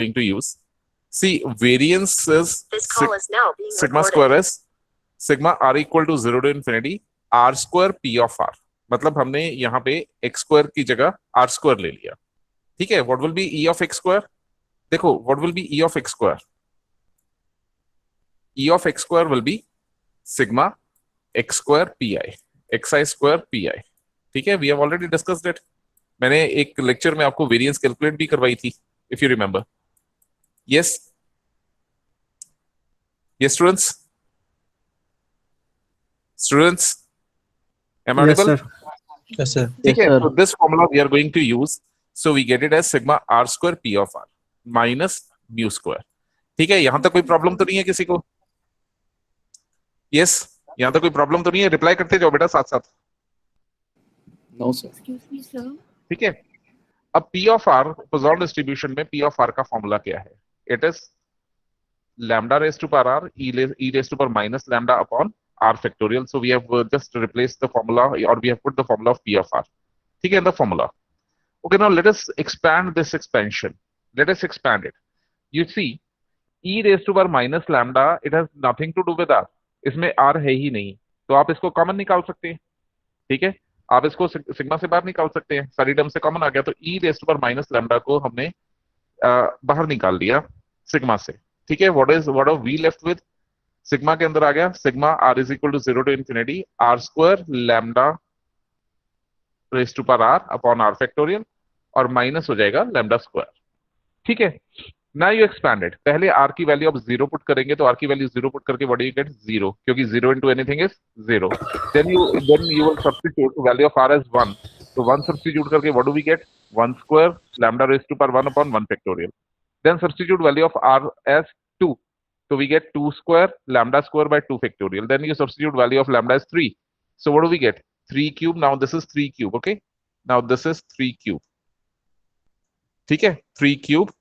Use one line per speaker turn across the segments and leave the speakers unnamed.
going to use. See, variance is
This call is now being
sigma
recorded.
square is sigma r equal to 0 to infinity r square p of r. मतलब हमने यहाँ पे x square की जगह r square ले लिया. ठीक है. What will be e of x square? देखो, what will be e of x square? E of x square will be sigma x square pi, xi square pi. ठीक है. We have already discussed it. मैंने एक lecture में आपको variance calculate भी करवाई थी, if you remember. Yes. Yes, students. Students, am I audible?
Yes, sir. Yes, sir.
ठीक है.
Yes, sir.
So this formula we are going to use. So we get it as sigma r square p of r minus mu square. ठीक है. यहां तक कोई problem तो नहीं है किसी को? Yes. यहां तक कोई प्रॉब्लम तो नहीं है? रिप्लाई करते जाओ बेटा साथ साथ.
No, sir.
Excuse me, sir.
ठीक है. अब p of r पोजॉन डिस्ट्रीब्यूशन में p of r का फॉर्मूला क्या है? It is lambda raised to power r e raised to power minus lambda upon r factorial. So we have just replaced the formula, or we have put the formula of p of r. ठीक है, in the formula. Okay, now let us expand this expansion. Let us expand it. You see, e raised to power minus lambda, it has nothing to do with r. इसमें r है ही नहीं, तो आप इसको common निकाल सकते हैं. ठीक है, आप इसको सिग्मा से बाहर निकाल सकते हैं. सारी टर्म से कॉमन आ गया, तो e raised to power minus lambda को हमने बाहर निकाल दिया सिग्मा से. ठीक है. what are we left with? Sigma के अंदर आ गया sigma r is equal to 0 to infinity r square lambda raise to power r upon r factorial, और माइनस हो जाएगा लैम्डा स्क्वायर. ठीक है. Now you expanded. पहले r की वैल्यू अब 0 पुट करेंगे, तो r की वैल्यू 0 पुट करके व्हाट डू यू गेट? 0, क्योंकि 0 into anything is 0. Then you will substitute value of r as 1. तो 1 सब्स्टिट्यूट करके what do we get? 1 square lambda raise to power 1 upon 1 factorial. Then substitute value of r as 2. So we get 2 square lambda square by 2 factorial. Then you substitute value of lambda as 3. So what do we get? 3 cube. Now this is 3 cube. Okay. Now this is 3 cube. ठीक है. 3 cube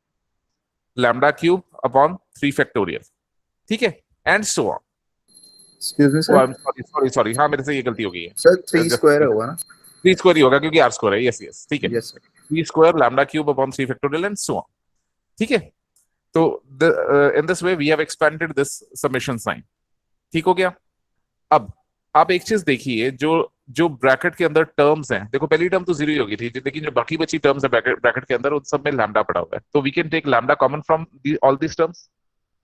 lambda cube upon 3 factorial. ठीक है. And so on.
Excuse me,
Oh,
sir.
I'm sorry. हाँ, मेरे से ये गलती हो गई है.
Sir, 3 square होगा ना?
3 square ही होगा क्योंकि r square है. Yes, yes. ठीक है.
Yes, sir.
3 square lambda cube upon 3 factorial and so on. ठीक है. तो in this way we have expanded this summation sign. ठीक हो गया. अब आप एक चीज देखिए, जो ब्रैकेट के अंदर टर्म्स हैं, देखो पहली टर्म तो 0 ही होगी थी, लेकिन जो बाकी बची टर्म्स है ब्रैकेट के अंदर, उन सब में लैम्डा पड़ा हुआ है. तो we can take lambda common from all this terms.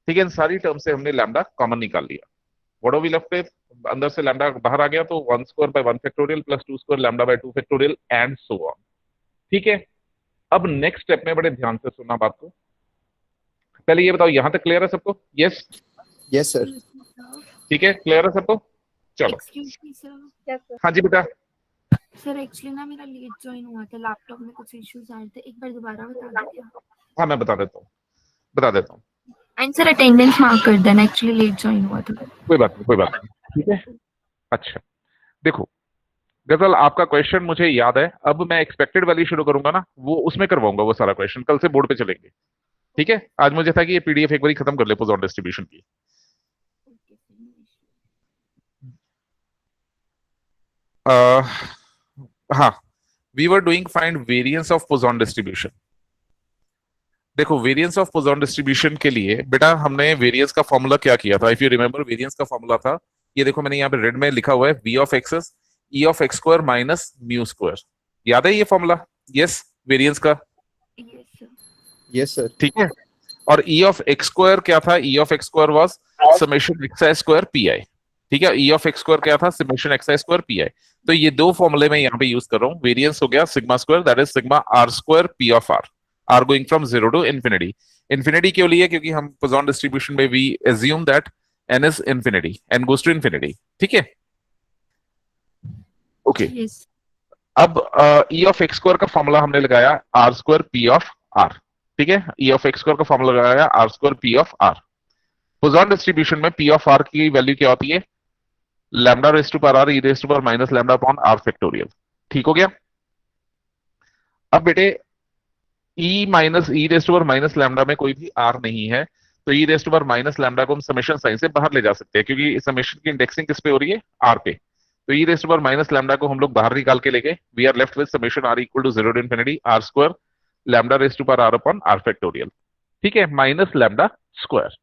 ठीक है. इन सारी टर्म से हमने लैम्डा कॉमन निकाल लिया. What are we left with? अंदर से लैम्डा बाहर आ गया, तो 1 square by 1 factorial plus 2 square lambda by 2 factorial and so on. ठीक है. अब नेक्स्ट स्टेप में बड़े ध्यान से सुनना बात को. पहले ये बताओ, यहां तक क्लियर है सबको? यस.
Yes, sir.
ठीक है. क्लियर है सबको? चलो.
Excuse me sir.
हाँ जी बेटा.
सर एक्चुअली ना मेरा लेट ज्वाइन हुआ था, लैपटॉप में कुछ इश्यूज आए थे. एक बार दोबारा बता दीजिए.
हाँ, मैं बता देता हूँ.
एंड सर अटेंडेंस मार्क कर देना, एक्चुअली लेट ज्वाइन हुआ था.
कोई बात नहीं. ठीक है. अच्छा, देखो गजल, आपका क्वेश्चन मुझे याद है. अब मैं एक्सपेक्टेड वैल्यू शुरू करूंगा ना, वो उसमें करवाऊंगा वो सारा क्वेश्चन. कल से बोर्ड पे चलेंगे. ठीक है. आज मुझे था कि ये पीडीएफ एक बार खत्म कर ले पोजॉन डिस्ट्रीब्यूशन की. हाँ, we were doing find variance of Poisson distribution. देखो, वेरिएंस ऑफ पोजॉन डिस्ट्रीब्यूशन के लिए बेटा हमने वेरिएंस का फॉर्मूला क्या किया था? इफ यू रिमेंबर, वेरिएंस का फॉर्मूला था ये. देखो मैंने यहाँ पे रेड में लिखा हुआ है, v of x E of x square minus mu square. याद है ये फॉर्मूला? यस. वेरिएंस का.
Yes, sir.
ठीक है. और e ऑफ एक्स स्क्वायर क्या था? e of x square was summation x I square P I. ठीक है. e ऑफ एक्स स्क्वायर क्या था? Summation x I square P I. तो ये दो फॉर्मूले में यहाँ पे यूज कर रहा हूँ. वेरिएंस हो गया sigma square, that is sigma r square p of r. R going from 0 to infinity. Infinity क्यों लिए? क्योंकि हम पोजॉन डिस्ट्रीब्यूशन में we assume that n is infinity, n goes to infinity. ठीक है. ओके. अब e ऑफ एक्स स्क्वायर का formula हमने लगाया r square p of r. ठीक है. e ऑफ एक्स स्क्वायर का फॉर्मूला लगाया r square p of r. पोजॉन distribution में पी ऑफ आर की वैल्यू क्या होती है? Lambda raise to power r e raise to power minus lambda upon r factorial. ठीक हो गया. अब बेटे e minus e raise to power minus lambda में कोई भी r नहीं है, तो e raise to power minus lambda को हम समेशन साइन से बाहर ले जा सकते हैं, क्योंकि समेशन की इंडेक्सिंग किस पे हो रही है? r पे. तो e raise to power minus lambda को हम लोग बाहर निकाल के लेके we are left with summation r equal to 0 to infinity r square lambda raise to power r upon r factorial. ठीक है, माइनस लैम्डा स्क्वायर।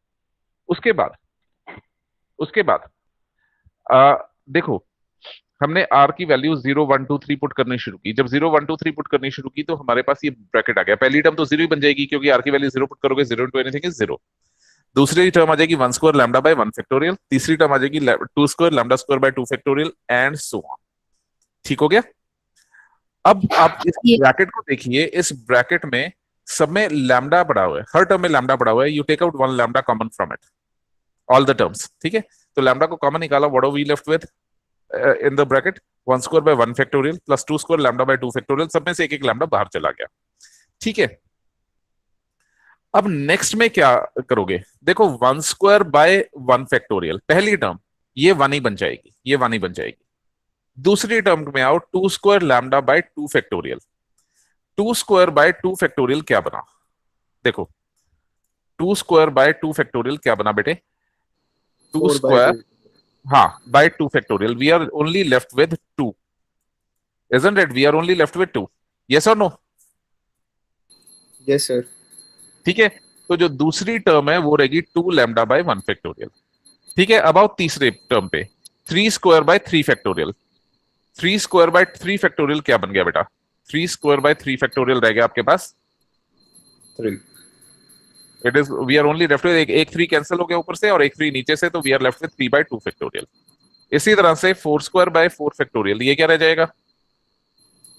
उसके बाद देखो, हमने आर की वैल्यू 0 1 2 3 पुट करनी शुरू की। जब 0 1 2 3 पुट करनी शुरू की तो हमारे पास ये ब्रैकेट आ गया। पहली टर्म तो 0 ही बन जाएगी क्योंकि आर की वैल्यू 0 पुट करोगे, 0 इंटू एनीथिंग इज 0। दूसरी टर्म आ जाएगी 1 स्क्वायर लैम्डा बाय 1 फैक्टोरियल। तीसरी टर्म आ जाएगी 2 square lambda square by 2 factorial and so on. ठीक हो गया। अब आप इस ब्रैकेट को देखिए, इस ब्रैकेट में सब में लैम्डा पड़ा हुआ है, हर टर्म में लैम्डा पड़ा हुआ है। You take out 1 lambda common from it, all the terms. ठीक है, तो लैम्डा को कॉमन निकाला, what are we left with in the bracket? 1 square by 1 factorial plus 2 square lambda by 2 factorial. सब में से एक एक लैम्डा बाहर चला गया। ठीक है, अब नेक्स्ट में क्या करोगे? देखो 1 स्क्वायर बाय 1 फैक्टोरियल, पहली टर्म ये 1 ही बन जाएगी, ये 1 ही बन जाएगी। दूसरी टर्म में आओ 2 square lambda by 2 factorial. 2 square by 2 factorial क्या बना? देखो 2 स्क्वायर बाय 2 फैक्टोरियल क्या बना बेटे? 2 स्क्वायर, हाँ, by 2 factorial. We are only left with 2, isn't it? We are only left with 2. Yes or no?
Yes, sir.
ठीक है, तो जो दूसरी टर्म है वो रहेगी 2 लैम्डा बाय 1 फैक्टोरियल। ठीक है, अब आओ तीसरे टर्म पे, 3 square by 3 factorial. 3 square by 3 factorial क्या बन गया बेटा? 3 स्क्वायर बाय 3 फैक्टोरियल रह गया आपके पास
3.
It is, we are only left with एक 3 कैंसिल हो गया ऊपर से और एक 3 नीचे से, तो we are left with 3 by 2 factorial. इसी तरह से 4 स्क्वायर बाय 4 फैक्टोरियल, ये क्या रह जाएगा?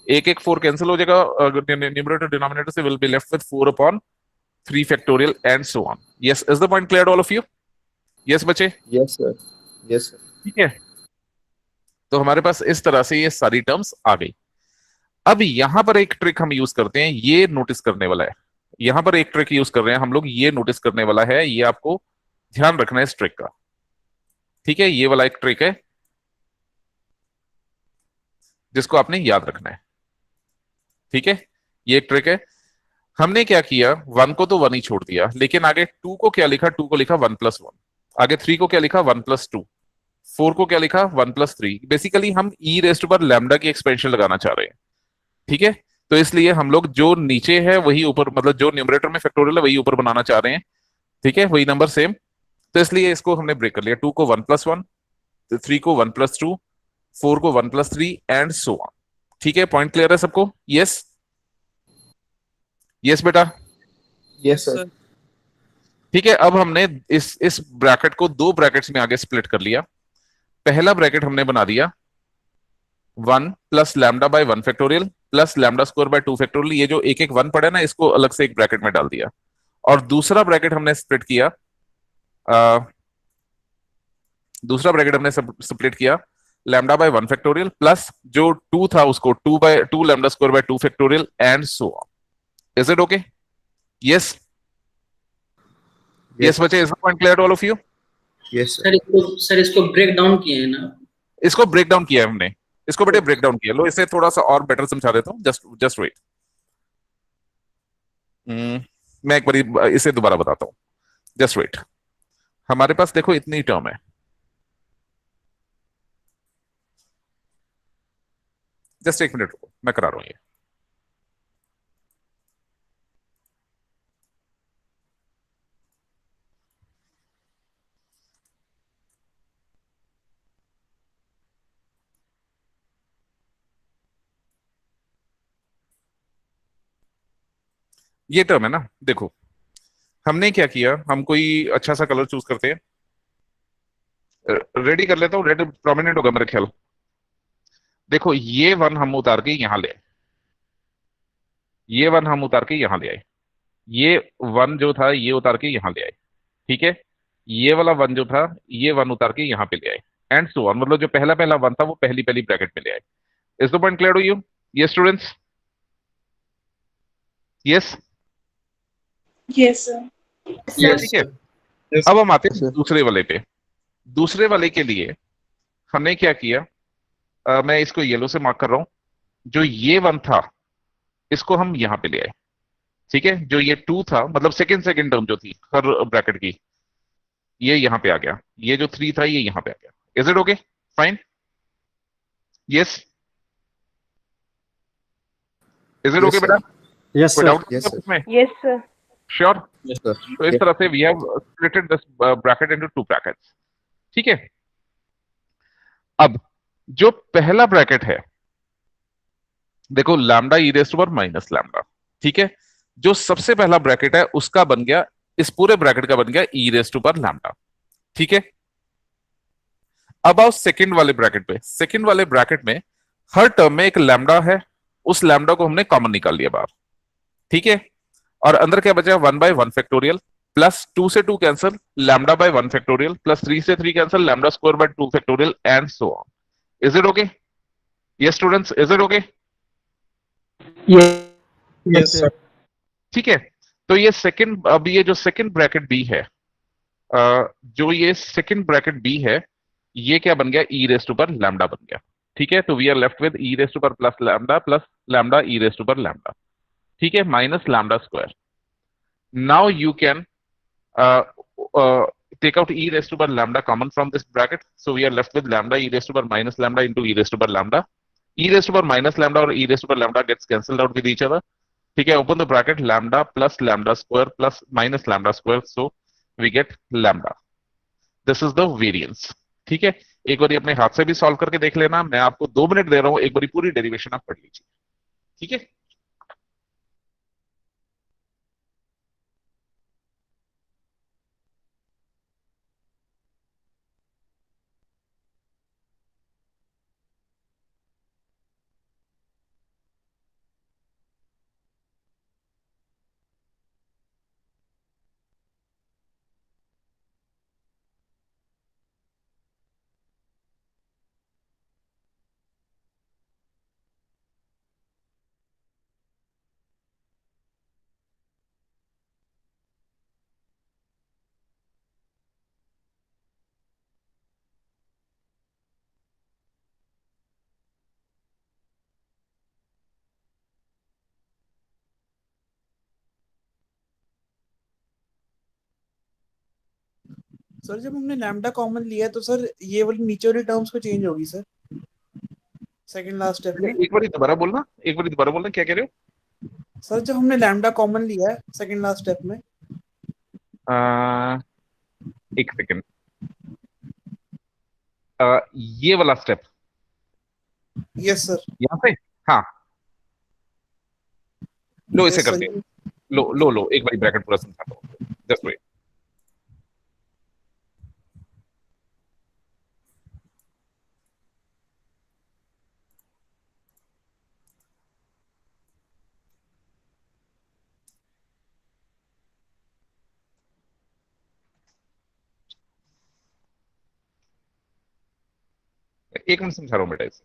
एक एक 4 कैंसिल हो जाएगा, न्यूमरेटर डिनोमिनेटर से, will be left with 4 upon 3 factorial and so on. Yes, is the point clear all of you? Yes बच्चे?
Yes, sir. Yes, sir.
ठीक है, तो हमारे पास इस तरह से ये सारी टर्म्स आ गई। अब यहां पर एक ट्रिक हम यूज करते हैं, ये नोटिस करने वाला है। यहां पर एक ट्रिक यूज कर रहे हैं हम लोग, ये नोटिस करने वाला है, ये आपको ध्यान रखना है इस ट्रिक का। ठीक है, ये वाला एक ट्रिक है जिसको आपने याद रखना है। ठीक है, ये एक ट्रिक है। हमने क्या किया, 1 को तो 1 ही छोड़ दिया, लेकिन आगे 2 को क्या लिखा? 2 को लिखा 1 + 1। आगे 3 को क्या लिखा? 1 + 2। 4 को क्या लिखा? 1 + 3। बेसिकली हम ई रेस्ट पर लैम्डा की एक्सपेंशन लगाना चाह रहे हैं। ठीक है, तो इसलिए हम लोग जो नीचे है वही ऊपर, मतलब जो न्यूमरेटर में फैक्टोरियल है वही ऊपर बनाना चाह रहे हैं। ठीक है, वही नंबर सेम, तो इसलिए इसको हमने ब्रेक कर लिया। 2 को 1 + 1, 3 को 1 + 2, 4 को 1 + 3 एंड सो ऑन। ठीक है, पॉइंट क्लियर है सबको? यस, यस बेटा?
Yes, sir.
ठीक है, अब हमने इस ब्रैकेट को 2 ब्रैकेट्स में आगे स्प्लिट कर लिया। पहला ब्रैकेट हमने बना दिया 1 + lambda by 1 factorial plus lambda square by 2 factorial. ये जो एक एक 1 पड़ा है ना, इसको अलग से एक ब्रैकेट में डाल दिया। और दूसरा ब्रैकेट हमने स्प्लिट किया, दूसरा ब्रैकेट हमने स्प्लिट किया लैम्डा बाय 1 फैक्टोरियल प्लस जो 2 था उसको 2 lambda square by 2 factorial and so on. Is it okay? Yes, yes बच्चे, is the point clear all of you?
Yes, sir.
Sir इसको ब्रेक डाउन किए हैं ना?
इसको ब्रेक डाउन किया है हमने, इसको बेटे ब्रेक डाउन किया। लो इसे थोड़ा सा और बेटर समझा देता हूँ, जस्ट वेट। मैं एक बार इसे दोबारा बताता हूँ, जस्ट वेट। हमारे पास देखो इतनी टर्म है, जस्ट 1 मिनट रुको, मैं करा रहा हूँ ये टर्म है ना। देखो हमने क्या किया, हम कोई अच्छा सा कलर चूज करते हैं। रेडी कर लेता हूँ, रेड प्रोमिनेंट होगा मेरे ख्याल। देखो ये 1 हम उतार के यहां ले आए, ये 1 हम उतार के यहां ले आए, ये 1 जो था ये उतार के यहां ले आए। ठीक है, ये वाला 1 जो था ये 1 उतार के यहां पे ले आए एंड सो ऑन। मतलब जो पहला पहला 1 था वो पहली पहली ब्रैकेट में ले आए। Is the point clear to you? ये स्टूडेंट्स? Yes,
Yes, sir.
ठीक है। अब हम आते हैं दूसरे वाले पे। दूसरे वाले के लिए हमने क्या किया, मैं इसको येलो से मार्क कर रहा हूं। जो ये 1 था इसको हम यहां पे ले आए। ठीक है, जो ये 2 था, मतलब सेकंड टर्म जो थी हर ब्रैकेट की, ये यहां पे आ गया। ये जो 3 था ये यहां पे आ गया। Is it okay? Fine? Yes, is it okay बेटा?
यस
कोई
सर।
Doubt
Yes, sir.
इसमें?
Yes, sir.
Sure?
Yes, sir.
तो इस तरह से we have splitted this bracket into two brackets, ठीक है। अब जो पहला ब्रैकेट है, देखो lambda E raise to power minus lambda, ठीक है। जो सबसे पहला ब्रैकेट है उसका बन गया, इस पूरे ब्रैकेट का बन गया E raise to power lambda, ठीक है। अब आओ सेकंड वाले ब्रैकेट पे। सेकंड वाले ब्रैकेट में हर टर्म में एक लैम्डा है, उस लैम्डा को हमने कॉमन निकाल लिया बाहर, ठीक है। और अंदर क्या बचा? 1/1 फैक्टोरियल प्लस 2 से 2 cancel, lambda by 1 factorial plus 3 से 3 cancel, lambda square by 2 factorial and so on. Is it okay? Yes students, is it okay?
Yes, sir.
ठीक है। तो ये सेकंड, अब ये जो सेकंड ब्रैकेट बी है, जो ये सेकंड ब्रैकेट बी है, ये क्या बन गया? E raise to power lambda बन गया, ठीक है। तो we are left with E raise to power plus lambda E raise to power lambda, ठीक है, minus lambda square. Now you can take out e raised to power lambda common from this bracket, so we are left with lambda e raised to power minus lambda into e raised to power lambda. E raised to power minus lambda or e raised to power lambda gets cancelled out with each other, ठीक है। open the bracket, lambda plus lambda square plus minus lambda square, so we get lambda. This is the variance, ठीक है। एक बार अपने हाथ से भी solve करके देख लेना, मैं आपको 2 मिनट दे रहा हूं, एक बार पूरी डेरिवेशन आप पढ़ लीजिए, ठीक है।
सर जब हमने लैम्डा कॉमन लिया तो सर ये वाली नीचे वाली टर्म्स को चेंज होगी सर सेकंड लास्ट स्टेप में।
एक बार दोबारा बोलना, एक बार दोबारा बोलना, क्या कह रहे हो?
सर जब हमने लैम्डा कॉमन लिया है सेकंड लास्ट स्टेप में,
एक सेकंड, ये वाला स्टेप,
यस सर।
यहां से, हाँ, लो इसे
Yes,
करते हैं, लो लो लो, एक बार ब्रैकेट पूरा समझाता हूं, जस्ट वेट। एक मिनट समझा रहा हूं बेटा इसे।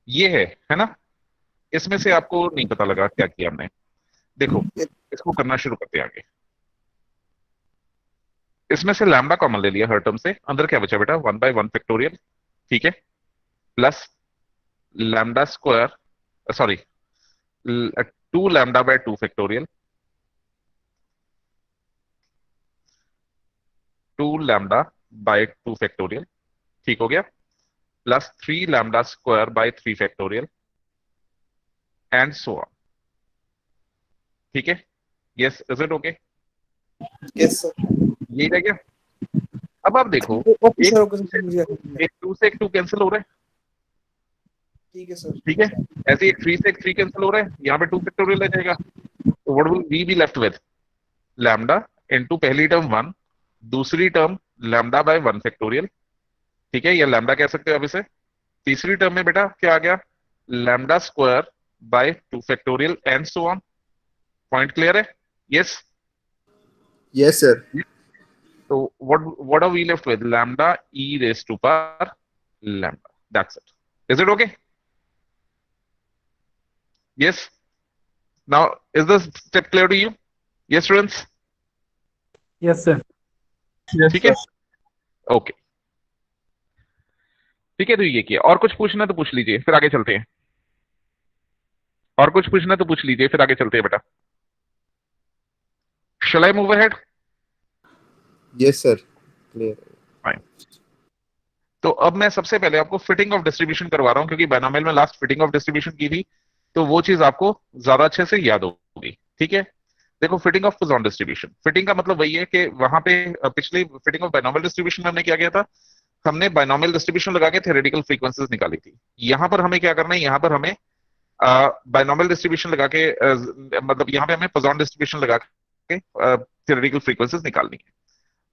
ये है ना? इसमें से आपको नहीं पता लगा क्या किया हमने। देखो, इसको करना शुरू करते हैं आगे। इसमें से लैम्डा कॉमन ले लिया हर टर्म से, अंदर क्या बचा बेटा? 1/1 फैक्टोरियल, ठीक है, plus lambda square, sorry 2 lambda by 2 factorial, 2 lambda by 2 factorial, ठीक हो गया, plus 3 lambda square bye 3 factorial and so on, ठीक है। Yes, is it okay?
Yes sir.
यही रह गया। अब आप देखो,
ओके सर, ओके सर, मुझे
एक 2 से एक 2 कैंसिल हो रहा है,
ठीक है सर।
ठीक है। ऐसे एक 3 से एक 3 कैंसिल हो रहा है, यहाँ पे 2 फैक्टोरियल आ जाएगा, तो what will we be left with? Lambda into पहली टर्म 1, दूसरी टर्म लैम्डा बाय 1 फैक्टोरियल, ठीक है, या लैम्डा कह सकते हो आप इसे। तीसरी टर्म में बेटा क्या आ गया? Lambda square by 2 factorial and so on. Point clear है? यस।
Yes, sir.
तो what are we left with? Lambda e raised to power lambda. That's it. Is it okay? Yes. Now, is this step clear to you? Yes, students.
Yes, sir.
ठीक है? Okay. ठीक है, तो ये किया। और कुछ पूछना तो पूछ लीजिए, फिर आगे चलते हैं। और कुछ पूछना तो पूछ लीजिए, फिर आगे चलते हैं बेटा। Shall I move ahead?
Yes, sir. Clear.
Fine. तो अब मैं सबसे पहले आपको फिटिंग ऑफ डिस्ट्रीब्यूशन करवा रहा हूं, क्योंकि बायनोमियल में लास्ट फिटिंग ऑफ डिस्ट्रीब्यूशन की थी, तो वो चीज आपको ज्यादा अच्छे से याद होगी। ठीक है, देखो fitting of Poisson distribution, fitting का मतलब वही है कि वहां पे पिछली फिटिंग ऑफ बाइनोमियल डिस्ट्रीब्यूशन में हमने क्या किया था, हमने बाइनोमियल डिस्ट्रीब्यूशन लगा के थ्योरेटिकल फ्रीक्वेंसीज निकाली थी। यहां पर हमें क्या करना है, यहां पर हमें बाइनोमियल डिस्ट्रीब्यूशन लगा के मतलब यहाँ पे हमें पोजॉन डिस्ट्रीब्यूशन लगा के थ्योरेटिकल फ्रीक्वेंसीज निकालनी है।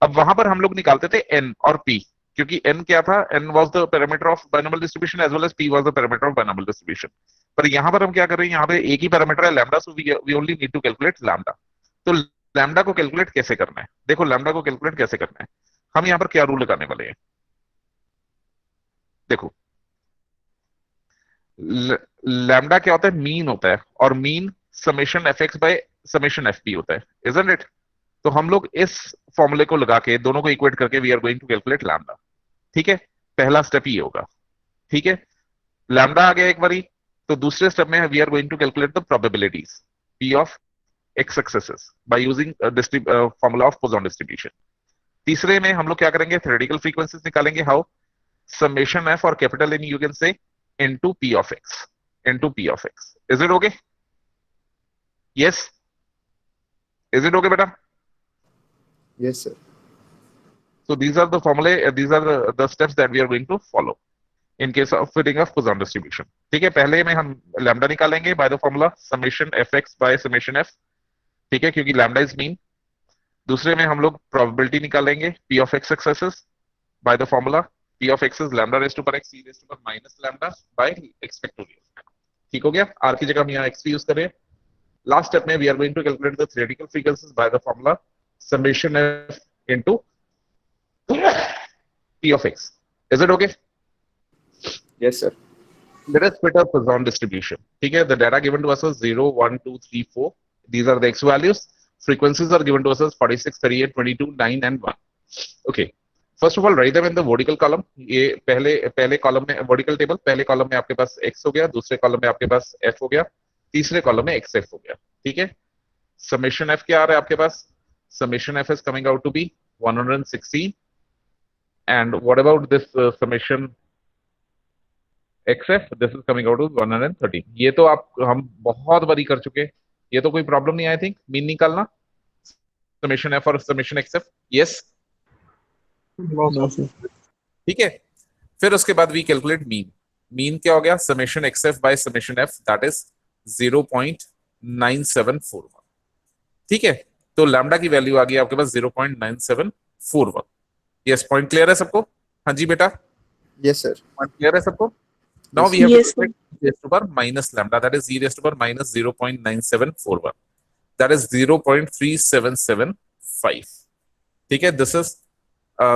अब वहां पर हम लोग निकालते थे एन और पी, क्योंकि एन क्या था, N was the parameter of binomial distribution as well as P was the parameter of binomial distribution. पर यहाँ पर हम क्या कर रहे हैं, यहाँ पे एक ही पैरामीटर है lambda, so we only need to calculate lambda. तो लैम्डा को कैलकुलेट कैसे करना है, देखो लैम्डा को कैलकुलेट कैसे करना है, हम यहाँ पर क्या रूल लगाने वाले हैं। देखो लैम्डा क्या होता है, मीन होता है, और mean summation F x bye summation F P होता है, इजंट इट। तो हम लोग इस फॉर्मूले को लगा के दोनों को इक्वेट करके we are going to calculate lambda. ठीक है, पहला स्टेप ये होगा। ठीक है, लैम्डा आ गया एक बारी, तो दूसरे स्टेप में we are going to calculate the probabilities P of X successes by using formula of Poisson distribution. तीसरे में हम लोग क्या करेंगे, थ्योरेटिकल फ्रीक्वेंसीज निकालेंगे। हाउ, समेशन एफ और capital N you can say into p of x, into p of x. Is it okay? Yes? Is it okay, beta?
Yes, sir.
So these are the formulae, these are the steps that we are going to follow in case of fitting of Poisson distribution. ठीक है, पहले में हम lambda निकालेंगे by the formula summation fx by summation f। ठीक है, क्योंकि lambda is mean। दूसरे में हम लोग probability निकालेंगे p of x successes by the formula p of x is lambda raised to power x e raised to power minus lambda by x factorial। ठीक हो गया, r की जगह हम यहाँ x यूज करें। लास्ट स्टेप में we are going to calculate the theoretical frequencies by the formula summation f into p of x। Is it okay?
Yes, sir.
Let us fit a Poisson distribution। ठीक है, the data given to us was 0 1 2 3 4, these are the x values, frequencies are given to us as 46 38 22 9 and 1। okay, first of all write them in the vertical column. ये पहले column में vertical table, पहले column में आपके पास x हो गया, दूसरे column में आपके पास f हो गया, तीसरे कॉलम में xf हो गया। ठीक है, समेशन f क्या आ रहा है आपके पास, summation f is coming out to be 116 and what about this summation xf, this is coming out to 113। ये तो हम बहुत बारी कर चुके, ये तो कोई प्रॉब्लम नहीं, आई थिंक मीन निकालना समेशन f और summation xf। Yes,
No, sir.
ठीक है, फिर उसके बाद वी कैलकुलेट मीन। मीन क्या हो गया, summation XF by summation F, that is 0.9741। ठीक है, तो लैम्डा की वैल्यू आ गई आपके पास 0.9741। यस, पॉइंट क्लियर है सबको? हाँ जी बेटा,
Yes, sir.
पॉइंट क्लियर है सबको? Now we have
Yes,
to e raised to power minus lambda, that is e raised to power minus 0.9741, that is 0.3775। ठीक है, this is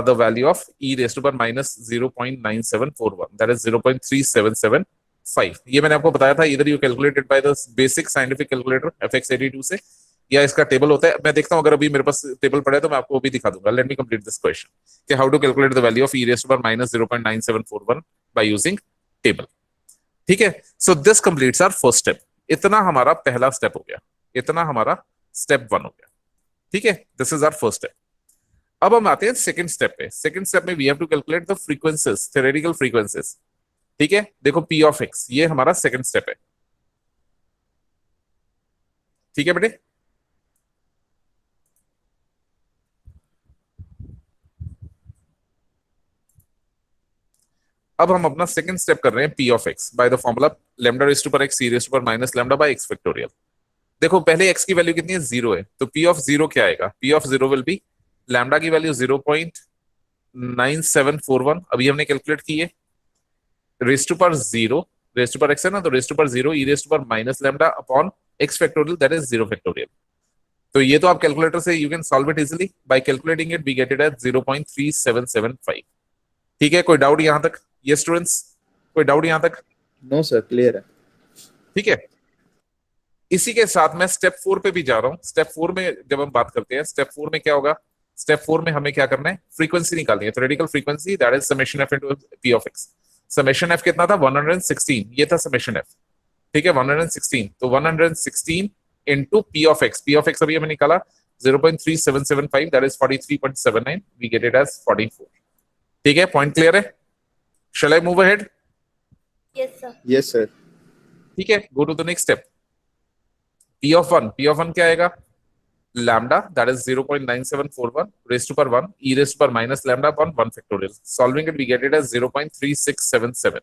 the value of e raised to power minus 0.9741, that is 0.3775। ये मैंने आपको बताया था, इधर you calculated by the basic scientific calculator fx82 से, या इसका टेबल होता है। मैं देखता हूं, अगर अभी मेरे पास टेबल पड़ा है तो मैं आपको वो भी दिखा दूंगा। Let me complete this question कि how to calculate the value of e raised to power minus 0.9741 by using table. ठीक है, so this completes our first step. इतना हमारा पहला स्टेप हो गया, इतना हमारा स्टेप 1 हो गया। ठीक है, this is our first step. अब हम आते हैं सेकंड स्टेप पे। सेकंड स्टेप में we have to calculate the frequencies, theoretical frequencies. ठीक है, देखो p ऑफ x, ये हमारा सेकंड स्टेप है। ठीक है बेटे, अब हम अपना सेकंड स्टेप कर रहे हैं p of x by the formula lambda raise to power x e raise to power minus lambda by x factorial. देखो पहले x की वैल्यू कितनी है, 0 है, तो p ऑफ 0 क्या आएगा, p of 0 will be lambda की वैल्यू 0.9741 अभी हमने कैलकुलेट की है, raise to power 0, raise to power x है ना, तो raise to power 0 e raise to power minus lambda upon x factorial, that is 0 factorial. तो ये तो आप कैलकुलेटर से you can solve it easily by calculating it, we get it at 0.3775। ठीक है, कोई डाउट यहां तक? ये स्टूडेंट्स, कोई डाउट यहां तक?
No, sir. Clear है।
ठीक है, इसी के साथ मैं स्टेप 4 पे भी जा रहा हूं। स्टेप 4 में जब हम बात करते हैं, स्टेप 4 में क्या होगा, स्टेप 4 में हमें क्या करना है, फ्रीक्वेंसी निकालनी है, theoretical frequency, that is summation F into p of x। Summation f कितना था, 116, ये था समेशन f। ठीक है, 116, तो 116 into p of x, p of x अभी हमने निकाला 0.3775, that is 43.79, we get it as 44। ठीक है, पॉइंट क्लियर है? Shall I move ahead?
Yes sir.
Yes, sir.
ठीक है, go to the next step. P of 1 क्या आएगा? lambda, that is 0.9741 raised to power 1 e raised to power minus lambda upon 1 factorial. Solving it, we get it as 0.3677.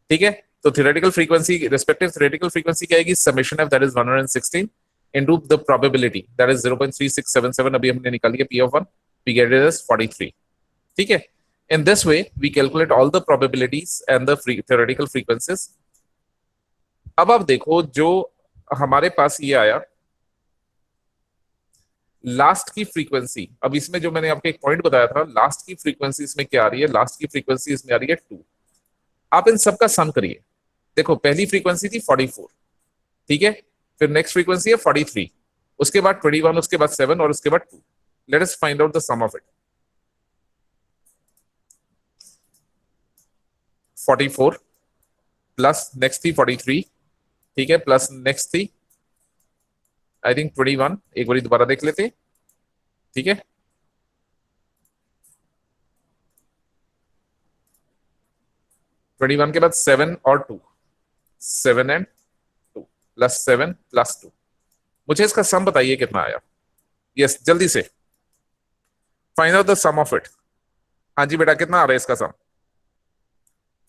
ठीक है, तो theoretical frequency, respective theoretical frequency क्या आएगी? Summation f, that is 116 into the probability, that is 0.3677. अभी हमने निकाली है P of 1, we get it as 43. ठीक है, in this way we calculate all the probabilities and the theoretical frequencies. अब आप देखो जो हमारे पास ये आया लास्ट की फ्रीक्वेंसी. अब इसमें जो मैंने आपको एक पॉइंट बताया था, लास्ट की फ्रीक्वेंसी इसमें क्या आ रही है? लास्ट की फ्रीक्वेंसी इसमें आ रही है 2. आप इन सब का सम करिए. देखो पहली फ्रीक्वेंसी थी 44, ठीक है, फिर नेक्स्ट फ्रीक्वेंसी है 43, उसके बाद 21, उसके बाद 7 और उसके बाद 2. Let us find out the sum of it. 44 plus next थी 43, ठीक है, प्लस नेक्स्ट थी आई थिंक 21. एक बार दोबारा देख लेते, ठीक है. ट्वेंटी वन के बाद 7 और 2, 7 एंड 2 प्लस 7 प्लस 2. मुझे इसका सम बताइए कितना आया. यस, जल्दी से find out the sum of it. हाँ जी बेटा, कितना आ रहा है इसका sum?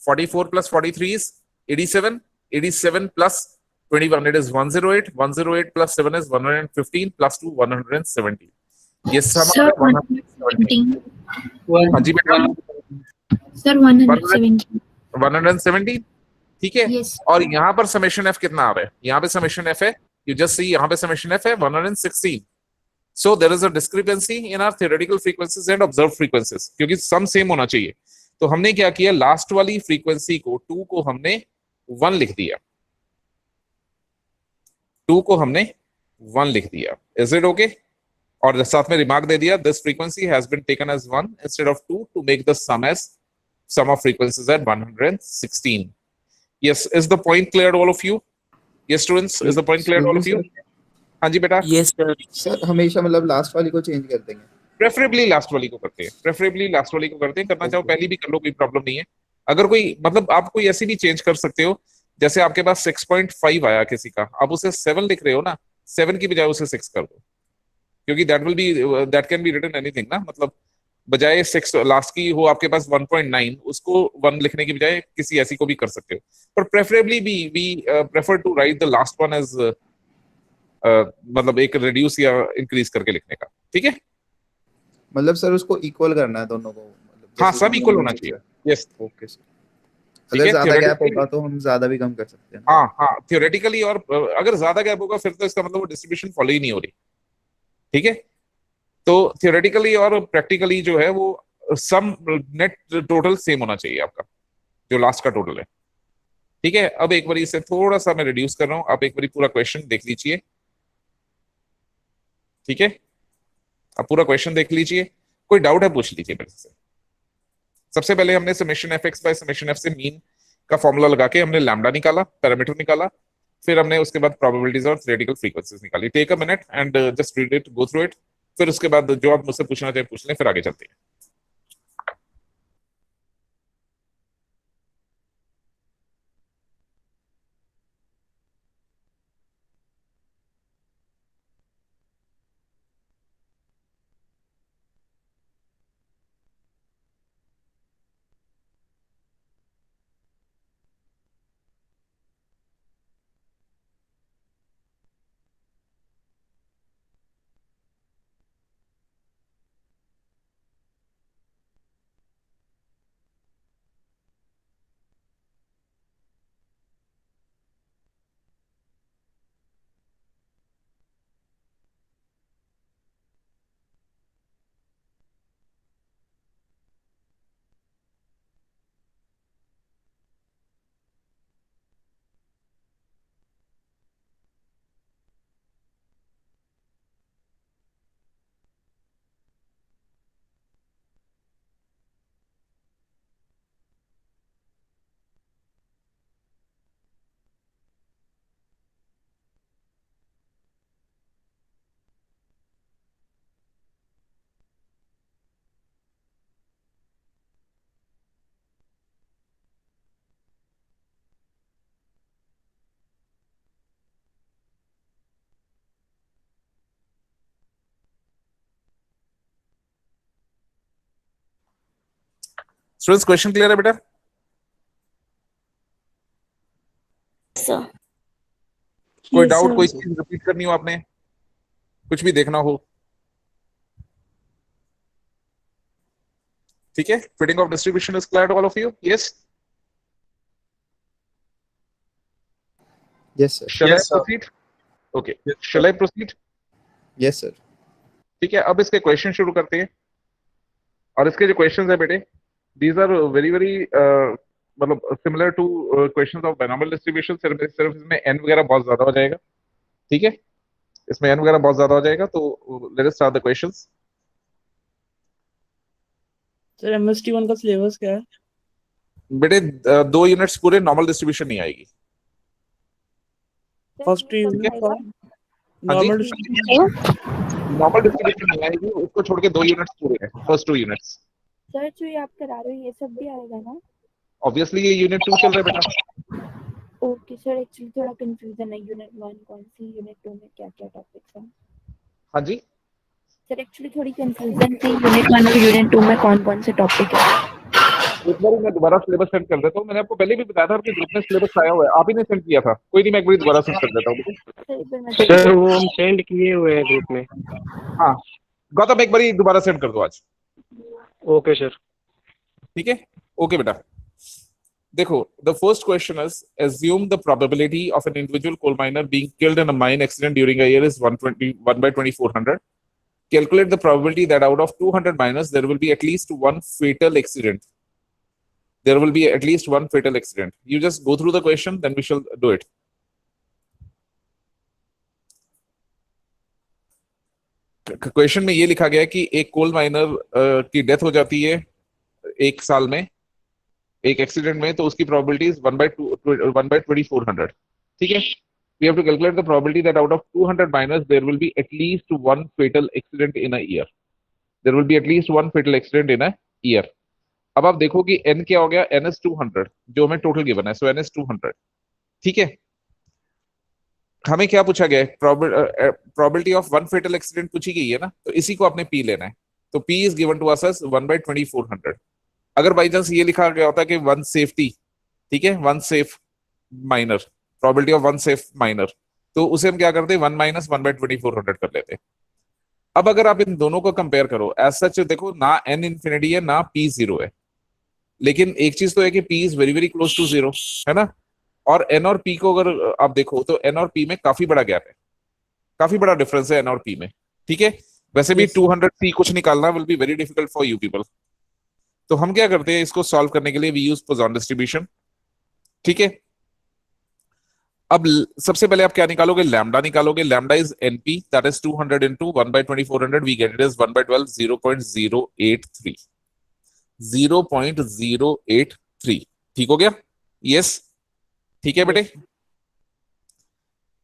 44 plus 43 is 87, 87 plus 21, it is 108, 108 plus 7 is 115 plus 2 170. ये सम
Sir,
170.
117.
हाँ जी बेटा,
Sir, 117.
170, ठीक है.
Yes.
और यहाँ पर समेशन एफ कितना आ रहा है? यहाँ पे समेशन एफ है, यू जस्ट सी, यहाँ पे समेशन एफ है 116. So there is a discrepancy in our theoretical frequencies and observe frequencies, क्योंकि सम सेम होना चाहिए. तो हमने क्या किया, लास्ट वाली फ्रीक्वेंसी को 2 को हमने 1 लिख दिया, 2 को हमने 1 लिख दिया. Is it okay? और साथ में रिमार्क दे दिया, this frequency has been taken as 1 instead of 2 to make the sum as sum of frequencies at 116. Yes, is the point clear to all of you? Yes students, is the point clear to all of you? हाँ जी बेटा.
Yes sir, हमेशा मतलब last वाली को change कर देंगे.
Preferably last वाली को करते हैं, प्रेफरेबली लास्ट वाली को करते हैं. करना चाहो पहली भी कर लो, कोई प्रॉब्लम नहीं है. अगर कोई मतलब आप कोई ऐसी भी चेंज कर सकते हो, जैसे आपके पास 6.5 आया किसी का, आप उसे 7 लिख रहे हो ना, 7 की बजाय उसे 6 कर दो, क्योंकि that can be written anything ना. मतलब बजाय 6 लास्ट की हो आपके पास 1.9, उसको 1 लिखने की बजाय किसी ऐसी को भी कर सकते हो. पर preferably we prefer to write the last one as मतलब एक रिड्यूस या इंक्रीज करके लिखने का. ठीक है,
मतलब सर उसको इक्वल करना है दोनों को, मतलब
हाँ सब इक्वल होना चाहिए. Yes,
okay sir. अगर ज्यादा गैप होगा तो हम ज्यादा भी कम कर सकते हैं.
हाँ हाँ, थियोरेटिकली. और अगर ज्यादा गैप होगा फिर तो इसका मतलब वो डिस्ट्रीब्यूशन फॉलो ही नहीं हो रही. ठीक है, तो थियोरेटिकली और प्रैक्टिकली जो है वो सम नेट टोटल सेम होना चाहिए आपका, जो लास्ट का टोटल है. ठीक है, अब एक बार इसे थोड़ा सा मैं रिड्यूस कर रहा हूं, आप एक बार पूरा क्वेश्चन देख लीजिए. ठीक है, अब पूरा क्वेश्चन देख लीजिए, कोई डाउट है पूछ लीजिए मेरे से. सबसे पहले हमने summation F x bye summation F से मीन का फॉर्मूला लगा के हमने लैम्डा निकाला, पैरामीटर निकाला, फिर हमने उसके बाद प्रोबेबिलिटीज और थियोरेटिकल फ्रीक्वेंसीज निकाली. Take a minute and just read it, go through it. फिर उसके बाद जो आप मुझसे पूछना चाहे पूछ लें, फिर आगे चलते हैं. स्टूडेंट्स क्वेश्चन क्लियर है बेटा?
sir.
कोई
Yes,
डाउट,
sir.
कोई चीज रिपीट करनी हो आपने, कुछ भी देखना हो? ठीक है, fitting of distribution is clear to all of you? Yes,
Yes, sir.
Shall I proceed? Okay, shall I proceed?
Yes, sir.
ठीक है, अब इसके क्वेश्चन शुरू करते हैं। और इसके जो क्वेश्चंस है बेटे, दीज आर वेरी वेरी मतलब similar two questions of binomial distribution, सिर्फ सिर्फ इसमें एन वगैरह बहुत ज्यादा हो जाएगा। ठीक है, इसमें एन वगैरह बहुत ज्यादा हो जाएगा। तो let us start the questions.
Sir MST 1 का सिलेबस क्या है?
बेटे 2 यूनिट्स पूरे नॉर्मल डिस्ट्रीब्यूशन नहीं आएगी।
फर्स्ट
ठीक है, हाँ जी,
नॉर्मल डिस्ट्रीब्यूशन।
नॉर्मल डिस्ट्रीब्यूशन नहीं आएगी, उसको छोड़ के 2 यूनिट्स पूरे हैं, फर्स्ट 2 यूनिट्स।
सर जो ये आप करा रहे हो ये सब भी आएगा ना?
ऑब्वियसली ये यूनिट 2 चल रहा है बेटा।
ओके सर, एक्चुअली थोड़ा कंफ्यूजन है, यूनिट 1 कौन सी, यूनिट 2 में क्या क्या टॉपिक्स हैं?
हाँ जी,
सर एक्चुअली थोड़ी कंफ्यूजन थी, यूनिट 1 और यूनिट 2 में कौन कौन से टॉपिक है?
एक बार मैं दोबारा सिलेबस सेंड कर देता हूँ। मैंने आपको पहले भी बताया था कि ग्रुप में सिलेबस आया हुआ है, आप ही ने सेंड किया था। कोई नहीं, मैं एक बार दोबारा सेंड कर देता हूँ, ठीक है?
सर एक बार मैं
सर वो हम सेंड किए हुए हैं ग्रुप में।
हाँ गौतम, एक बार दोबारा सेंड कर दो आज।
Okay sir.
ठीक है, ओके बेटा। देखो, the first question is assume the probability of an individual coal miner being killed in a mine accident during a year is 1/2400. Calculate the probability that out of 200 miners there will be at least one fatal accident. There will be at least one fatal accident. You just go through the question, then we shall do it. Question में ये लिखा गया है कि एक कोल minor की death हो जाती है 1 साल में एक एक्सीडेंट में, तो उसकी प्रोबेबिलिटी इज 1/2400। ठीक है, we have to calculate the probability that out of 200 miners there will be at least one fatal accident in a year. There will be at least one fatal accident in a year. अब आप देखो कि n क्या हो गया, n is 200 जो हमें total given है, सो n is 200। ठीक है, हमें क्या पूछा गया है, probability of one fatal accident पूछी गई है ना, तो इसी को आपने p लेना है। तो p is given to us as 1/2400। अगर बाई चांस ये लिखा गया होता कि वन सेफ्टी, ठीक है, one safe minor, probability of one safe minor, तो उसे हम क्या करते, 1 माइनस 1/2400 कर लेते। अब अगर आप इन दोनों को कंपेयर करो, एज सच देखो ना n इंफिनिटी है ना p 0 है, लेकिन एक चीज तो है कि p is very very close to 0, है ना। और n और p को अगर आप देखो तो n और p में काफी बड़ा गैप है, काफी बड़ा डिफरेंस है n और p में। ठीक है, वैसे भी 200p कुछ निकालना will be very difficult for you people. तो हम क्या करते हैं, इसको सॉल्व करने के लिए वी यूज पोजॉन डिस्ट्रीब्यूशन। ठीक है, अब सबसे पहले आप क्या निकालोगे, लैम्डा निकालोगे। Lambda is np, that is 200 into 1/2400, we get it is 1/12, 0.083, 0.083। ठीक हो गया? यस, ठीक है बेटे,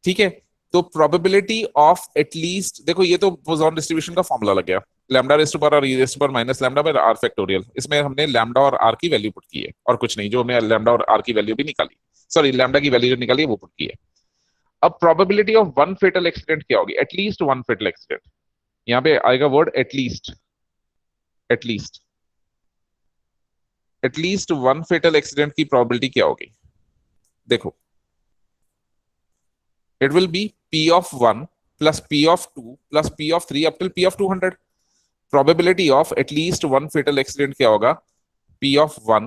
ठीक है। तो प्रोबेबिलिटी ऑफ एटलीस्ट, देखो ये तो पोजॉन डिस्ट्रीब्यूशन का फॉर्मूला लग गया, lambda raise to power r e raise to power minus lambda by r factorial. इसमें हमने लैम्डा और आर की वैल्यू पुट की है और कुछ नहीं, जो हमने लैम्डा और आर की वैल्यू भी निकाली, सॉरी लैम्डा की वैल्यू जो निकाली है वो पुट की है। अब probability of one fatal accident क्या होगी, एटलीस्ट वन फेटल एक्सीडेंट। यहाँ पे आएगा word at least, at least, at least one fatal accident की प्रोबेबिलिटी क्या होगी, देखो it will be p of 1 plus p of 2 plus p of 3 up till p of 200. Probability of at least one fatal accident क्या होगा, p of 1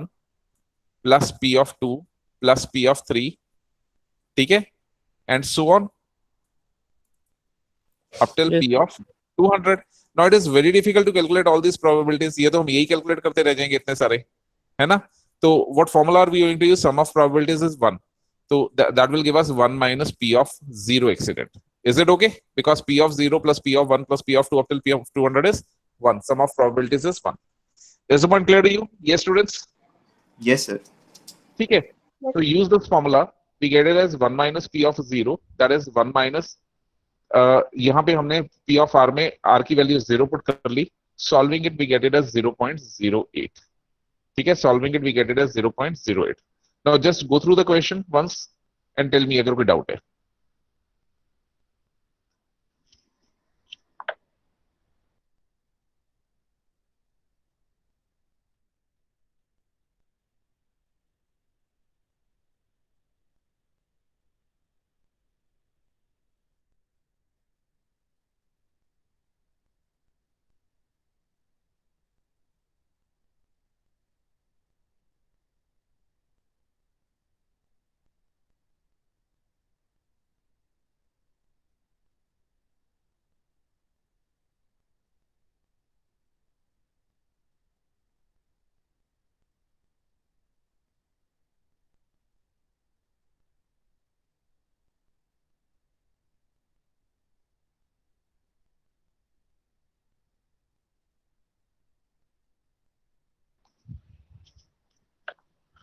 plus p of 2 plus p of 3, ठीक है, and so on up till p of 200. Now it is very difficult to calculate all these probabilities, ये तो हम यही calculate करते रह जाएंगे इतने सारे, है ना। तो what formula are we going to use, sum of probabilities is 1. So that will give us 1 minus p of 0 accident. Is it okay? Because p of 0 plus p of 1 plus p of 2 up till p of 200 is 1. Sum of probabilities is 1. Is the point clear to you? Yes, students?
Yes, sir.
ठीक है, so use this formula. We get it as 1 minus p of 0. That is 1 minus, यहाँ पे हमने p of r में r की value 0 put कर ली. Solving it, we get it as 0.08. ठीक है, solving it, we get it as 0.08. Now just go through the question once and tell me अगर कोई डाउट है।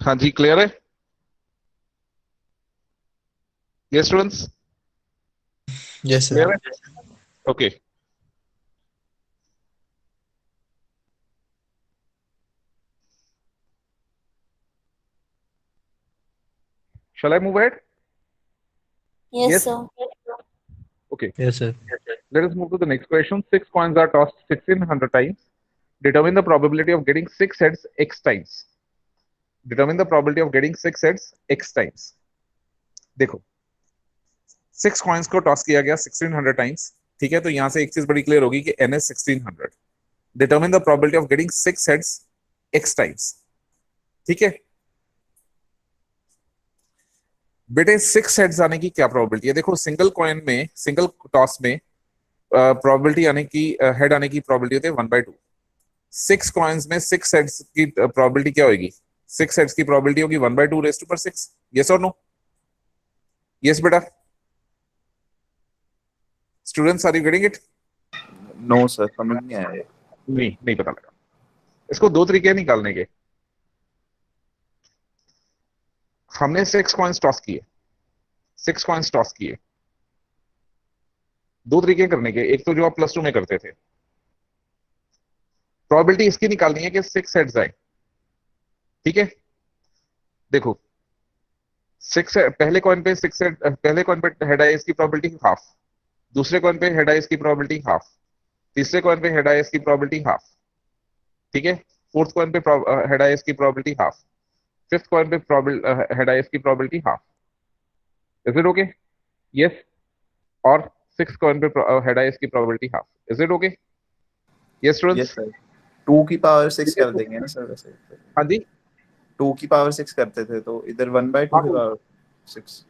हाँ जी, क्लियर है? ये स्टूडेंट्स
यस
क्लियर
सर।
है? Okay, shall I move ahead?
Yes,
Yes.
sir.
Okay,
yes sir.
let us move to the next question. 6 coins are tossed 1600 times. Determine the probability of getting 6 heads x times. Determine the probability of getting 6 heads x times. देखो, 6 coins को toss किया गया 1600 times, ठीक है? तो यहां से एक चीज बड़ी क्लियर होगी कि n is 1600. Determine the probability of getting 6 heads x times, ठीक है बेटे? 6 हेड्स आने की क्या प्रोबेबिलिटी है? देखो, सिंगल कॉइन में, सिंगल टॉस में प्रोबेबिलिटी आने की, हेड आने की प्रोबेबिलिटी होती है 1/2. 6 कॉइन्स में 6 हेड्स की प्रोबेबिलिटी क्या होगी? 6 हेड्स की प्रोबेबिलिटी होगी 1/2 रेज़ टू पावर 6. यस और नो? यस बेटा? Students, are you getting it?
No sir, समझ नहीं आया ये।
नहीं पता लगा। इसको दो तरीके हैं निकालने के। हमने 6 कॉइन्स टॉस किए, 6 कॉइन्स टॉस किए। दो तरीके करने के, एक तो जो आप +2 में करते थे। प्रोबेबिलिटी इसकी निकालनी है कि 6 हेड्स आए, ठीक है? देखो, 6 पहले कॉइन पे 6 हेड, पहले कॉइन पे हेड आए इसकी प्रोबेबिलिटी हाफ, दूसरे कॉइन पे हेड आए इसकी प्रोबेबिलिटी हाफ, तीसरे कॉइन पे हेड आए इसकी प्रोबेबिलिटी हाफ, ठीक है? फोर्थ कॉइन पे हेड आए इसकी प्रोबेबिलिटी हाफ, फिफ्थ कॉइन पे हेड आए इसकी probability half. Is it okay? Yes. और सिक्स कॉइन पे हेड आए इसकी probability half. Is it okay? Yes students?
Yes sir. 2 की पावर 6 कर देंगे ना सर वैसे?
हाँ जी,
2 की पावर 6 करते थे तो इधर 1/2 की पावर 6।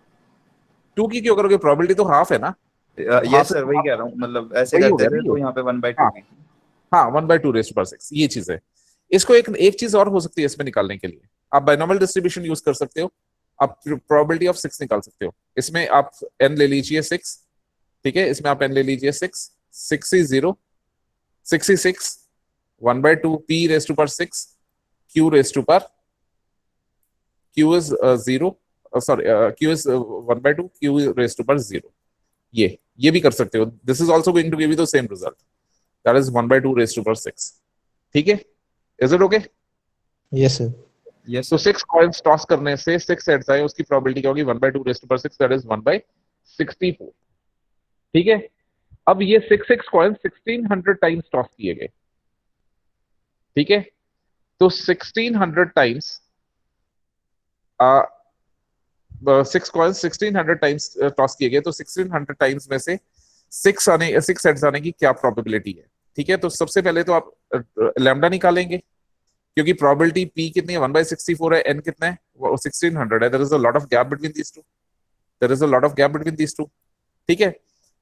2 की क्यों करोगे? प्रोबेबिलिटी तो हाफ है ना.
यस सर, वही कह रहा हूँ, मतलब ऐसे
वही
करते
होगा
थे
ना
तो
ये?
यहाँ पे 1/2
हाँ
की।
हाँ, 1/2 रेज़ टू पावर 6 ये चीज है. इसको एक चीज और हो सकती है इसमें निकालने के लिए. आप बाइनोमियल डिस्ट्रीब्यूशन यूज कर सकते हो, आप प्रोबेबिलिटी ऑफ 6 निकाल सकते हो. इसमें आप n ले लीजिए 6, ठीक है? इसमें आप n ले लीजिए 6, 6 is 0, 6 is 6, 1/2 p raised to power 6, q raised to power, q is 0, sorry, q is 1/2, q raised to power 0. ये भी कर सकते हो. This is also going to give you the same result, that is 1/2 raised to power 6. ठीक है? Is it okay?
Yes sir. Yes
तो 6 coins toss करने से 6 हेड्स आए, उसकी प्रोबेबिलिटी क्या होगी? 1/2 raised to power 6, that is 1/64. ठीक है? अब ये 6 कॉइन्स 1600 टाइम्स टॉस किए गए, ठीक है? तो 1600 टाइम्स 6 कॉइन्स 1600 टाइम्स टॉस किए गए, तो 1600 टाइम्स में से 6 हेड्स आने की क्या प्रोबेबिलिटी है? ठीक है? तो सबसे पहले तो आप लैम्डा निकालेंगे, क्योंकि प्रोबेबिलिटी p कितनी है? 1/64 है, n कितना है? 1600 है. There is a lot of gap between these two, there is a lot of gap between these two. ठीक है?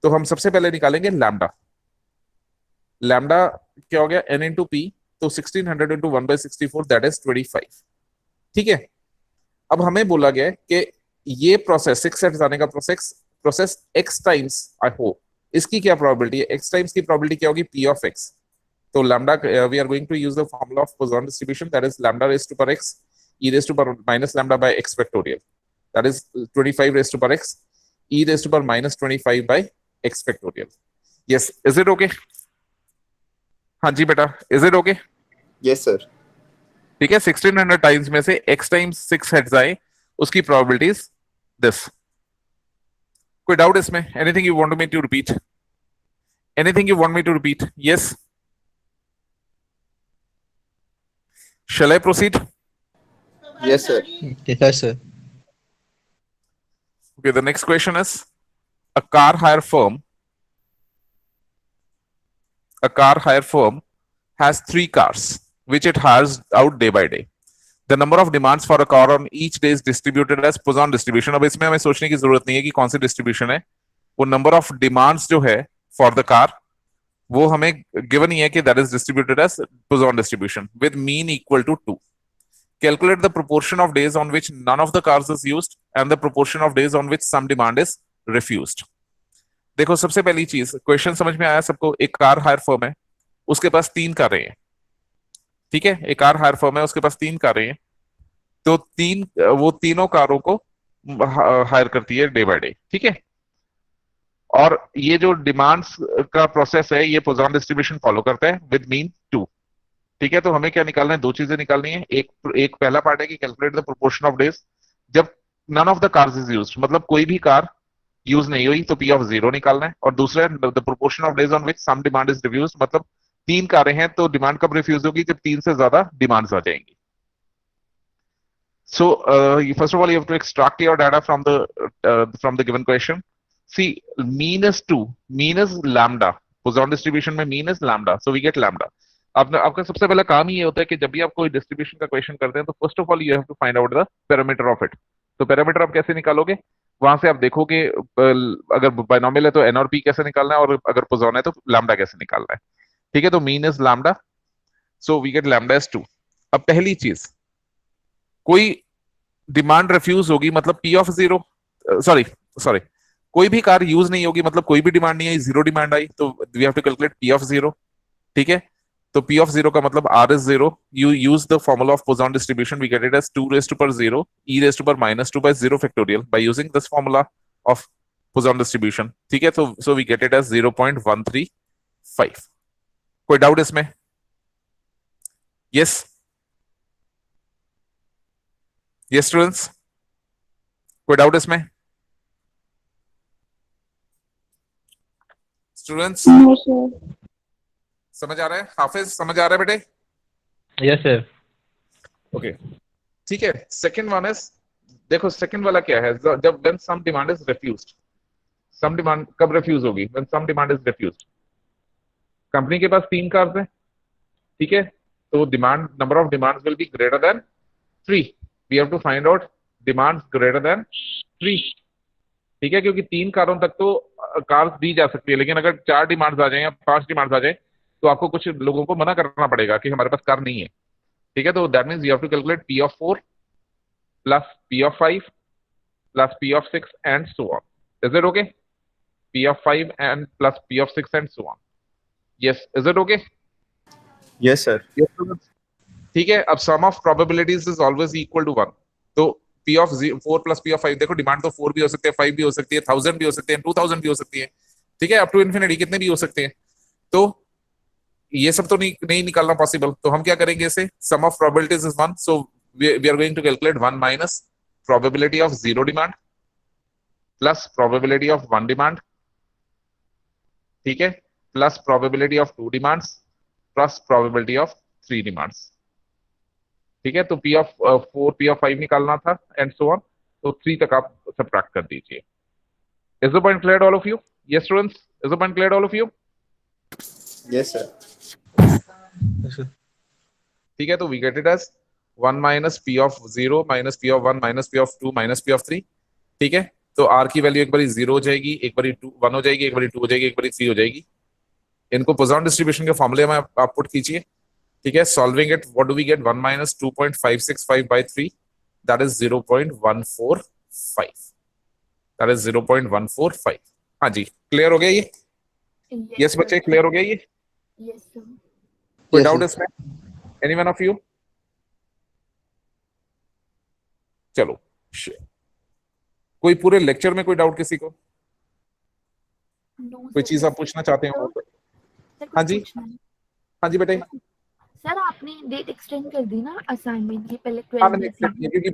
तो हम सबसे पहले निकालेंगे लैम्डा. लैम्डा क्या हो गया? n इंटू पी, तो 1600 इंटू 1/64, दैट इज 25. ठीक है? अब हमें बोला गया कि ये प्रोसेस 6 हेड्स आने का process x times, I hope इसकी क्या प्रोबेबिलिटी है? x टाइम्स की प्रोबेबिलिटी क्या होगी? p of x. तो lambda, we are going to use the formula of Poisson distribution, that is lambda raise to power x e raise to power minus lambda by x factorial, that is 25 raise to power x e raise to power minus 25 by x factorial. Yes, is it okay? हाँ जी बेटा, is it okay?
Yes sir.
ठीक है? 1600 times में से x times 6 heads आए, उसकी probabilities this. कोई डाउट इसमें? Anything you want me to repeat? Anything you want me to repeat? Yes? Shall I proceed?
Yes sir. Yes sir.
Okay, the next question is, a car hire firm has 3 cars which it hires out day by day. The number of demands for a car on each day is distributed as Poisson distribution. अब इसमें हमें सोचने की जरूरत नहीं है कि कौन सी डिस्ट्रीब्यूशन है. वो नंबर ऑफ डिमांड्स जो है फॉर द कार, वो हमें गिवन ही है कि that is distributed as Poisson distribution with mean equal to 2. Calculate the proportion of days on which none of the cars is used and the proportion of days on which some demand is refused. देखो, सबसे पहली चीज, question समझ में आया सबको? एक car hire firm है, उसके पास 3 कारें हैं. ठीक है? एक कार हायर फर्म है, उसके पास 3 कारें हैं. तो वो तीनों कारों को हायर करती है डे बाय डे, ठीक है। और ये जो डिमांड्स का प्रोसेस है ये पोजॉन डिस्ट्रीब्यूशन फॉलो करता है विद मीन 2, ठीक है। तो हमें क्या निकालना है, दो चीजें निकालनी है। एक पहला पार्ट है कि calculate the proportion of days जब none of the cars is used, मतलब कोई भी कार यूज नहीं हुई तो पी ऑफ 0 निकालना है। और दूसरा है the proportion of days on which some demand is refused, मतलब 3 कारें हैं तो डिमांड कब रिफ्यूज होगी, जब 3 से ज्यादा डिमांड्स आ जाएंगी। So first of all, you have to extract your data from the given question. See, mean is 2, mean is lambda. Poisson distribution में mean is lambda, so we get lambda. आपका सबसे पहला काम ही ये होता है कि जब भी आप कोई डिस्ट्रीब्यूशन का क्वेश्चन करते हैं तो first of all you have to find out the parameter of it. तो पैरामीटर आप कैसे निकालोगे, वहां से आप देखोगे अगर बाइनोमियल है तो एन और पी कैसे निकालना है, और अगर पोजॉन है तो लैम्डा कैसे निकालना है, ठीक है। तो mean is lambda, so we get lambda is 2। अब पहली चीज, कोई डिमांड रिफ्यूज होगी मतलब पी ऑफ 0, सॉरी कोई भी कार यूज नहीं होगी मतलब कोई भी डिमांड नहीं आई, 0 डिमांड आई, तो we have to calculate P of 0, ठीक है। तो पी ऑफ 0 का मतलब r is 0, you use the formula of Poisson distribution, we get it as 2 raised to power 0 e raised to power minus 2 by 0 factorial by using this formula of Poisson distribution, ठीक है। तो so we get it as 0.135। कोई doubt इसमें? Yes yes students, कोई doubt इसमें? Students
No, sir.
समझ आ रहा है? हाफिज समझ आ रहा है बेटे?
Yes sir.
ओके ठीक है। सेकंड वन इज, देखो सेकंड वाला क्या है, जब when some demand is refused, some demand कब रिफ्यूज होगी, when some demand is refused. Company के पास 3 कार्स हैं, ठीक है, तो demand number of demands will be greater than 3, we have to find out demands greater than 3, ठीक है, क्योंकि 3 कारों तक तो कार्स दी जा सकती है, लेकिन अगर 4 डिमांड्स आ जाए या 5 डिमांड्स आ जाए तो आपको कुछ लोगों को मना करना पड़ेगा कि हमारे पास कार नहीं है, ठीक है। तो that means you have to calculate P of 4 plus P of 5 plus P of 6 and so on. Is it okay? P of 5 and plus P of 6 and so on. Yes, is it okay?
Yes sir.
ठीक है। अब sum of probabilities is always equal to 1, तो P of 4 plus P of 5, देखो demand तो 4 भी हो सकते हैं, 5 भी हो सकती है, 1000 भी हो सकते हैं, 2000 भी हो सकती है, ठीक है, अप टू इन्फिनिटी कितने भी हो सकते हैं। तो ये सब तो नहीं निकालना पॉसिबल, तो हम क्या करेंगे इसे, sum of probabilities is 1, so we are going to calculate 1 minus probability of 0 demand plus probability of 1 demand, ठीक है, plus probability of 2 demands plus probability of 3 demands, ठीक है। तो पी ऑफ 4 पी ऑफ 5 निकालना था एंड सो ऑन, तो 3 तक आप सबट्रैक्ट कर दीजिए। Is the point clear all of you? Yes students, is the point clear all of you?
Yes sir.
ठीक है, तो we get it as 1 minus p of 0 minus p of 1 minus p of 2 minus p of 3, ठीक है। तो are की value एक बारी 0 हो जाएगी, एक बारी 1 हो जाएगी, एक बारी 2 हो जाएगी, एक बारी 3 हो जाएगी। इनको पोजॉन डिस्ट्रीब्यूशन के फॉर्मूले में आप पुट कीजिए, ठीक है। Solving it, what do we get, 1 minus 2.565 by 3, that is 0.145, that is 0.145। हाँ जी, क्लियर हो गया ये? यस बच्चे, क्लियर हो गया ये?
Yes sir.
कोई डाउट इसमें? Anyone of you? चलो, कोई पूरे लेक्चर में कोई डाउट किसी को? कोई चीज आप पूछना चाहते हो? हाँ जी, हाँ जी बेटे।
सर आपने डेट एक्सटेंड कर दी ना असाइनमेंट की, पहले
हाँ, मैंने
12
एक्सेप्ट किया क्योंकि